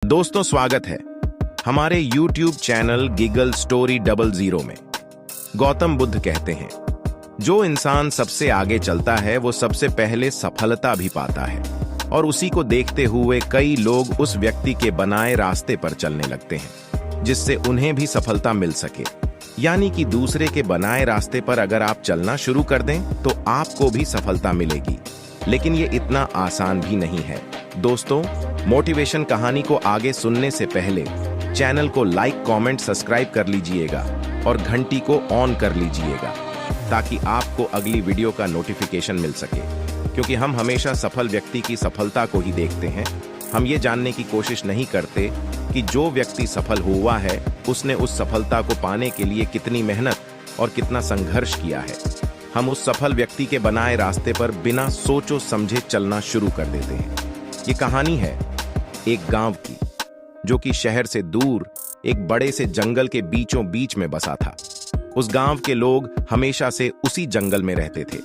दोस्तों, स्वागत है हमारे YouTube चैनल गिगल स्टोरी 00 में। गौतम बुद्ध कहते हैं, जो इंसान सबसे आगे चलता है वो सबसे पहले सफलता भी पाता है, और उसी को देखते हुए कई लोग उस व्यक्ति के बनाए रास्ते पर चलने लगते हैं जिससे उन्हें भी सफलता मिल सके। यानी कि दूसरे के बनाए रास्ते पर अगर आप चलना शुरू कर दें तो आपको भी सफलता मिलेगी। लेकिन ये इतना आसान भी नहीं है। दोस्तों, मोटिवेशन कहानी को आगे सुनने से पहले चैनल को लाइक, कमेंट, सब्सक्राइब कर लीजिएगा और घंटी को ऑन कर लीजिएगा ताकि आपको अगली वीडियो का नोटिफिकेशन मिल सके। क्योंकि हम हमेशा सफल व्यक्ति की सफलता को ही देखते हैं। हम ये जानने की कोशिश नहीं करते कि जो व्यक्ति सफल हुआ है उसने उस सफलता को पाने के लिए कितनी मेहनत और कितना संघर्ष किया है। हम उस सफल व्यक्ति के बनाए रास्ते पर बिना सोचो समझे चलना शुरू कर देते हैं। ये कहानी है एक गांव की, जो कि शहर से दूर एक बड़े से जंगल के बीचों बीच में बसा था। उस गांव के लोग हमेशा से उसी जंगल में रहते थे।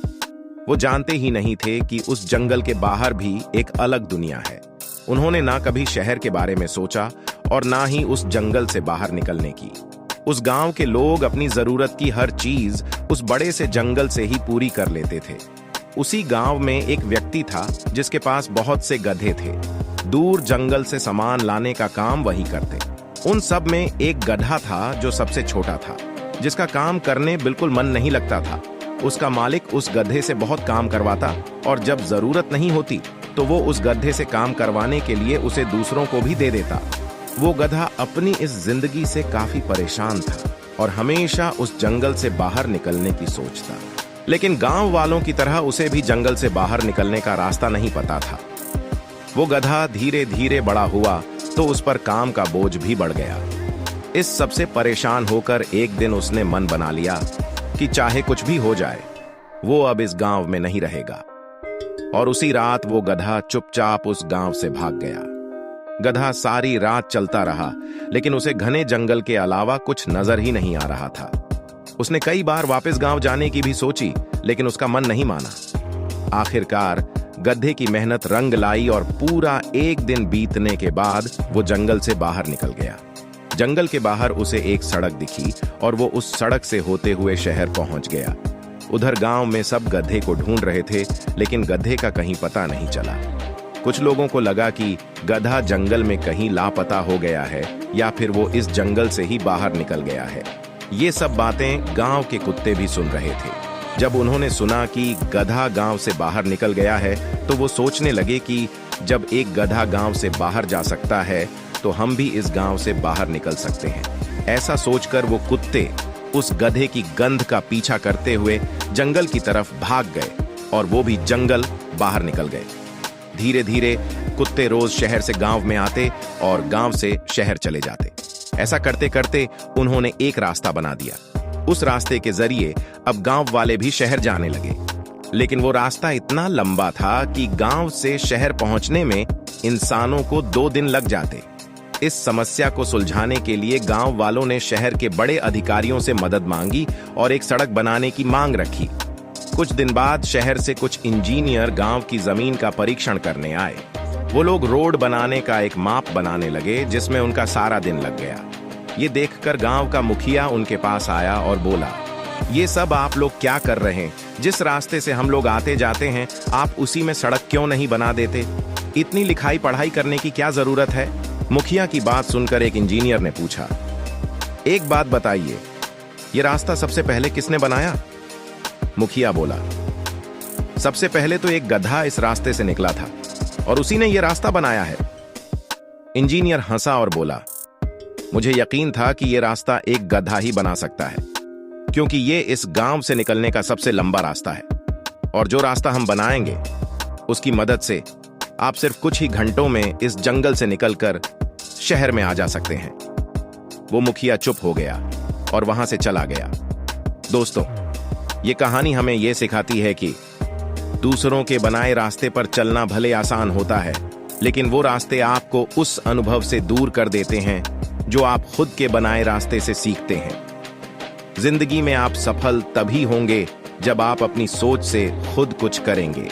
वो जानते ही नहीं थे कि उस जंगल के बाहर भी एक अलग दुनिया है। उन्होंने ना कभी शहर के बारे में सोचा और ना ही उस जंगल से बाहर निकलने की। उस गांव के लोग अपनी जरूरत की हर चीज उस बड़े से जंगल से ही पूरी कर लेते थे। उसी गांव में एक व्यक्ति था जिसके पास बहुत से गधे थे। दूर जंगल से सामान लाने का काम वही करते। उन सब में एक गधा था जो सबसे छोटा था, जिसका काम करने बिल्कुल मन नहीं लगता था। उसका मालिक उस गधे से बहुत काम करवाता और जब जरूरत नहीं होती तो वो उस गधे से काम करवाने के लिए उसे दूसरों को भी दे देता। वो गधा अपनी इस जिंदगी से काफी परेशान था और हमेशा उस जंगल से बाहर निकलने की सोचता। लेकिन गांव वालों की तरह उसे भी जंगल से बाहर निकलने का रास्ता नहीं पता था। वो गधा धीरे धीरे बड़ा हुआ तो उस पर काम का बोझ भी बढ़ गया। इस सबसे परेशान होकर एक दिन उसने मन बना लिया कि चाहे कुछ भी हो जाए वो अब इस गांव में नहीं रहेगा। और उसी रात वो गधा चुपचाप उस गांव से भाग गया। गधा सारी रात चलता रहा, लेकिन उसे घने जंगल के अलावा कुछ नजर ही नहीं आ रहा था। उसने कई बार वापस गांव जाने की भी सोची, लेकिन उसका मन नहीं माना। आखिरकार गधे की मेहनत रंग लाई और पूरा एक दिन बीतने के बाद वो जंगल से बाहर निकल गया। जंगल के बाहर उसे एक सड़क दिखी और वो उस सड़क से होते हुए शहर पहुंच गया। उधर गांव में सब गधे को ढूंढ रहे थे, लेकिन गधे का कहीं पता नहीं चला। कुछ लोगों को लगा कि गधा जंगल में कहीं लापता हो गया है या फिर वो इस जंगल से ही बाहर निकल गया है। ये सब बातें गांव के कुत्ते भी सुन रहे थे। जब उन्होंने सुना कि गधा गांव से बाहर निकल गया है तो वो सोचने लगे कि जब एक गधा गांव से बाहर जा सकता है तो हम भी इस गांव से बाहर निकल सकते हैं। ऐसा सोचकर वो कुत्ते उस गधे की गंध का पीछा करते हुए जंगल की तरफ भाग गए और वो भी जंगल बाहर निकल गए। धीरे धीरे कुत्ते रोज शहर से गांव में आते और गांव से शहर चले जाते। ऐसा करते करते उन्होंने एक रास्ता बना दिया। उस रास्ते के जरिए अब गांव वाले भी शहर जाने लगे। लेकिन वो रास्ता इतना लंबा था कि गांव से शहर पहुंचने में इंसानों को 2 दिन लग जाते। इस समस्या को सुलझाने के लिए गांव वालों ने शहर के बड़े अधिकारियों से मदद मांगी और एक सड़क बनाने की मांग रखी। कुछ दिन बाद शहर से कुछ इंजीनियर गांव की जमीन का परीक्षण करने आए। वो लोग रोड बनाने का एक माप बनाने लगे, जिसमें उनका सारा दिन लग गया। ये देखकर गांव का मुखिया उनके पास आया और बोला, ये सब आप लोग क्या कर रहे हैं? जिस रास्ते से हम लोग आते जाते हैं आप उसी में सड़क क्यों नहीं बना देते? इतनी लिखाई पढ़ाई करने की क्या जरूरत है? मुखिया की बात सुनकर एक इंजीनियर ने पूछा, एक बात बताइए, ये रास्ता सबसे पहले किसने बनाया? मुखिया बोला, सबसे पहले तो एक गधा इस रास्ते से निकला था और उसी ने यह रास्ता बनाया है। इंजीनियर हंसा और बोला, मुझे यकीन था कि यह रास्ता एक गधा ही बना सकता है, क्योंकि यह इस गांव से निकलने का सबसे लंबा रास्ता है और जो रास्ता हम बनाएंगे उसकी मदद से आप सिर्फ कुछ ही घंटों में इस जंगल से निकलकर शहर में आ जा सकते हैं। वो मुखिया चुप हो गया और वहां से चला गया। दोस्तों, ये कहानी हमें यह सिखाती है कि दूसरों के बनाए रास्ते पर चलना भले आसान होता है, लेकिन वो रास्ते आपको उस अनुभव से दूर कर देते हैं जो आप खुद के बनाए रास्ते से सीखते हैं। जिंदगी में आप सफल तभी होंगे जब आप अपनी सोच से खुद कुछ करेंगे।